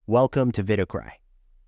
Welcome to Vidocry.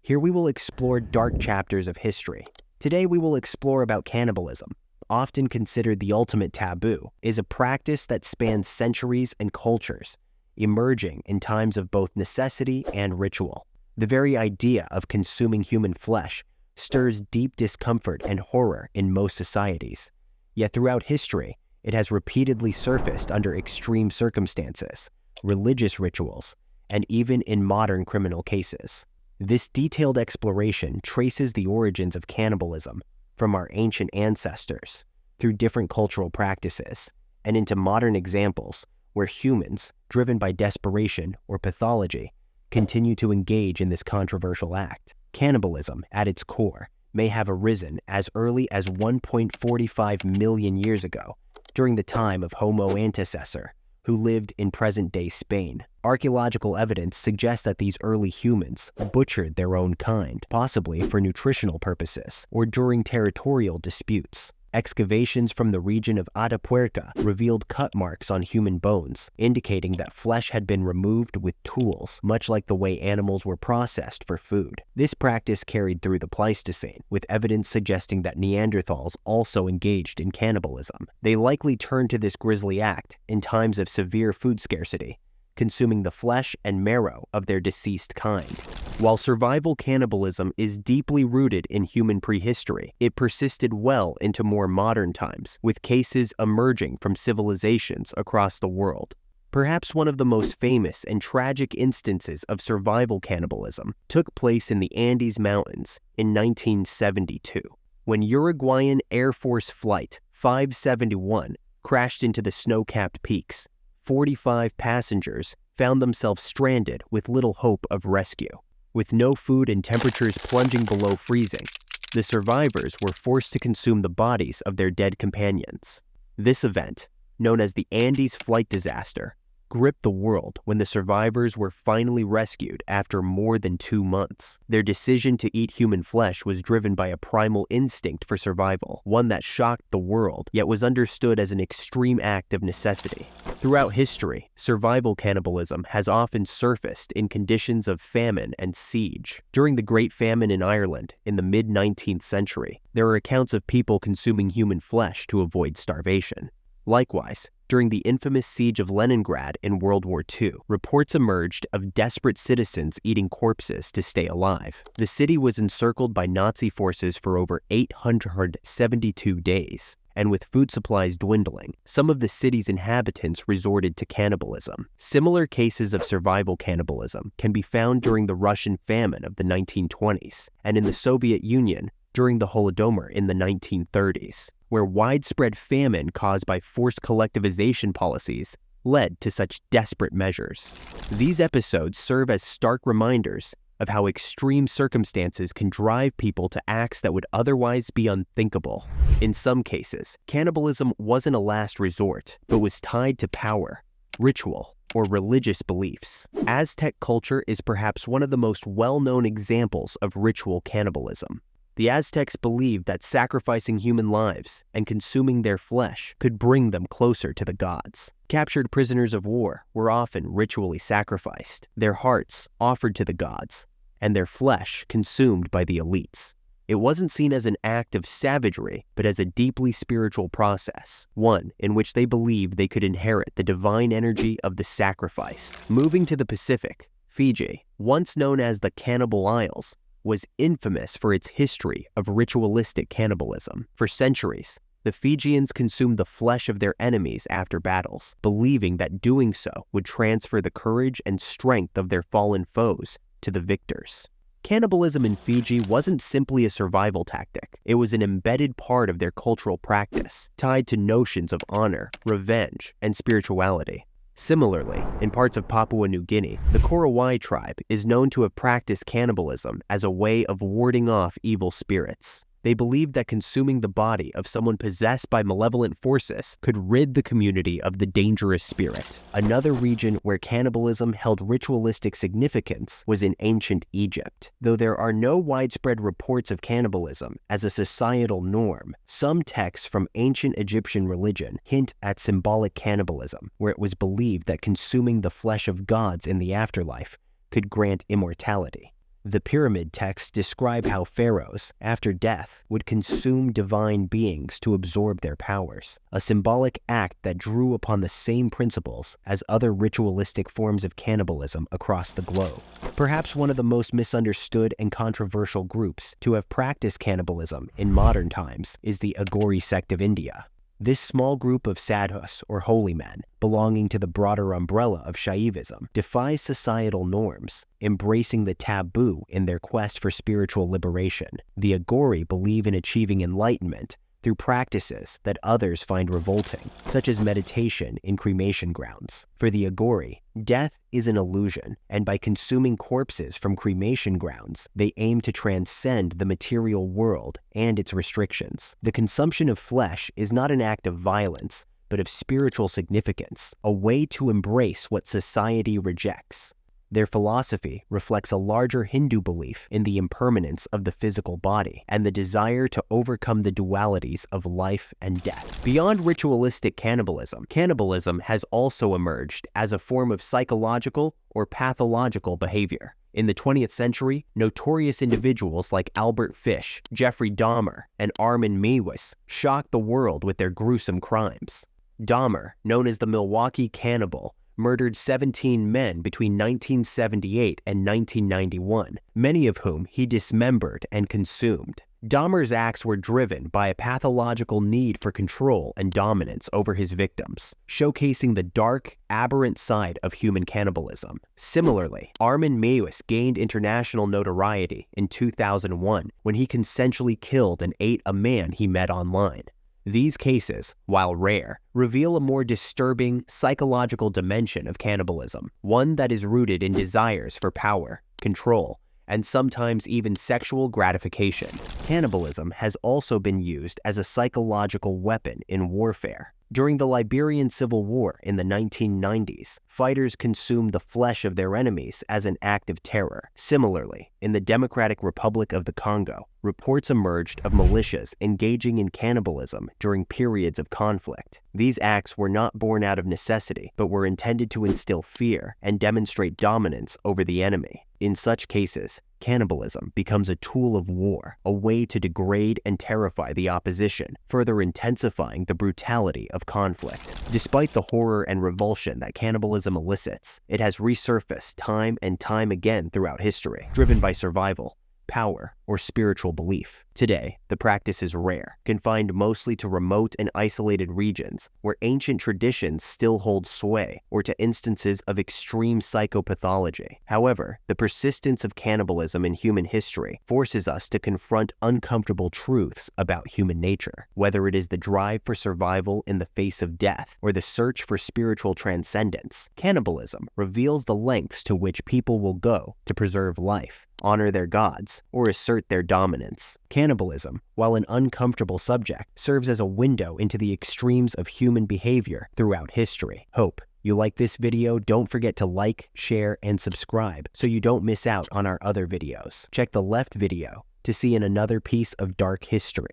Here we will explore dark chapters of history. Today we will explore about cannibalism. Often considered the ultimate taboo, is a practice that spans centuries and cultures, emerging in times of both necessity and ritual. The very idea of consuming human flesh stirs deep discomfort and horror in most societies. Yet throughout history, it has repeatedly surfaced under extreme circumstances, religious rituals, and even in modern criminal cases. This detailed exploration traces the origins of cannibalism from our ancient ancestors through different cultural practices and into modern examples where humans, driven by desperation or pathology, continue to engage in this controversial act. Cannibalism, at its core, may have arisen as early as 1.45 million years ago, during the time of Homo antecessor, who lived in present-day Spain. Archaeological evidence suggests that these early humans butchered their own kind, possibly for nutritional purposes or during territorial disputes. Excavations from the region of Atapuerca revealed cut marks on human bones, indicating that flesh had been removed with tools, much like the way animals were processed for food. This practice carried through the Pleistocene, with evidence suggesting that Neanderthals also engaged in cannibalism. They likely turned to this grisly act in times of severe food scarcity, consuming the flesh and marrow of their deceased kind. While survival cannibalism is deeply rooted in human prehistory, it persisted well into more modern times, with cases emerging from civilizations across the world. Perhaps one of the most famous and tragic instances of survival cannibalism took place in the Andes Mountains in 1972, when Uruguayan Air Force Flight 571 crashed into the snow-capped peaks. 45 passengers found themselves stranded with little hope of rescue. With no food and temperatures plunging below freezing, the survivors were forced to consume the bodies of their dead companions. This event, known as the Andes flight disaster, gripped the world when the survivors were finally rescued after more than 2 months. Their decision to eat human flesh was driven by a primal instinct for survival, one that shocked the world, yet was understood as an extreme act of necessity. Throughout history, survival cannibalism has often surfaced in conditions of famine and siege. During the Great Famine in Ireland in the mid-19th century, there are accounts of people consuming human flesh to avoid starvation. Likewise, during the infamous siege of Leningrad in World War II, reports emerged of desperate citizens eating corpses to stay alive. The city was encircled by Nazi forces for over 872 days, and with food supplies dwindling, some of the city's inhabitants resorted to cannibalism. Similar cases of survival cannibalism can be found during the Russian famine of the 1920s, and in the Soviet Union during the Holodomor in the 1930s, where widespread famine caused by forced collectivization policies led to such desperate measures. These episodes serve as stark reminders of how extreme circumstances can drive people to acts that would otherwise be unthinkable. In some cases, cannibalism wasn't a last resort, but was tied to power, ritual, or religious beliefs. Aztec culture is perhaps one of the most well-known examples of ritual cannibalism. The Aztecs believed that sacrificing human lives and consuming their flesh could bring them closer to the gods. Captured prisoners of war were often ritually sacrificed, their hearts offered to the gods, and their flesh consumed by the elites. It wasn't seen as an act of savagery, but as a deeply spiritual process, one in which they believed they could inherit the divine energy of the sacrificed. Moving to the Pacific, Fiji, once known as the Cannibal Isles, was infamous for its history of ritualistic cannibalism. For centuries, the Fijians consumed the flesh of their enemies after battles, believing that doing so would transfer the courage and strength of their fallen foes to the victors. Cannibalism in Fiji wasn't simply a survival tactic. It was an embedded part of their cultural practice, tied to notions of honor, revenge, and spirituality. Similarly, in parts of Papua New Guinea, the Korowai tribe is known to have practiced cannibalism as a way of warding off evil spirits. They believed that consuming the body of someone possessed by malevolent forces could rid the community of the dangerous spirit. Another region where cannibalism held ritualistic significance was in ancient Egypt. Though there are no widespread reports of cannibalism as a societal norm, some texts from ancient Egyptian religion hint at symbolic cannibalism, where it was believed that consuming the flesh of gods in the afterlife could grant immortality. The pyramid texts describe how pharaohs, after death, would consume divine beings to absorb their powers, a symbolic act that drew upon the same principles as other ritualistic forms of cannibalism across the globe. Perhaps one of the most misunderstood and controversial groups to have practiced cannibalism in modern times is the Aghori sect of India. This small group of sadhus, or holy men, belonging to the broader umbrella of Shaivism, defies societal norms, embracing the taboo in their quest for spiritual liberation. The Aghori believe in achieving enlightenment through practices that others find revolting, such as meditation in cremation grounds. For the Aghori, death is an illusion, and by consuming corpses from cremation grounds, they aim to transcend the material world and its restrictions. The consumption of flesh is not an act of violence, but of spiritual significance, a way to embrace what society rejects. Their philosophy reflects a larger Hindu belief in the impermanence of the physical body and the desire to overcome the dualities of life and death. Beyond ritualistic cannibalism, cannibalism has also emerged as a form of psychological or pathological behavior. In the 20th century, notorious individuals like Albert Fish, Jeffrey Dahmer, and Armin Meiwes shocked the world with their gruesome crimes. Dahmer, known as the Milwaukee Cannibal, murdered 17 men between 1978 and 1991, many of whom he dismembered and consumed. Dahmer's acts were driven by a pathological need for control and dominance over his victims, showcasing the dark, aberrant side of human cannibalism. Similarly, Armin Meiwes gained international notoriety in 2001 when he consensually killed and ate a man he met online. These cases, while rare, reveal a more disturbing psychological dimension of cannibalism, one that is rooted in desires for power, control, and sometimes even sexual gratification. Cannibalism has also been used as a psychological weapon in warfare. During the Liberian Civil War in the 1990s, fighters consumed the flesh of their enemies as an act of terror. Similarly, in the Democratic Republic of the Congo, reports emerged of militias engaging in cannibalism during periods of conflict. These acts were not born out of necessity, but were intended to instill fear and demonstrate dominance over the enemy. In such cases, cannibalism becomes a tool of war, a way to degrade and terrify the opposition, further intensifying the brutality of conflict. Despite the horror and revulsion that cannibalism elicits, it has resurfaced time and time again throughout history, driven by survival, power, or spiritual belief. Today, the practice is rare, confined mostly to remote and isolated regions where ancient traditions still hold sway, or to instances of extreme psychopathology. However, the persistence of cannibalism in human history forces us to confront uncomfortable truths about human nature. Whether it is the drive for survival in the face of death or the search for spiritual transcendence, cannibalism reveals the lengths to which people will go to preserve life, honor their gods, or assert their dominance. Cannibalism, while an uncomfortable subject, serves as a window into the extremes of human behavior throughout history. Hope you like this video. Don't forget to like, share, and subscribe so you don't miss out on our other videos. Check the left video to see another piece of dark history.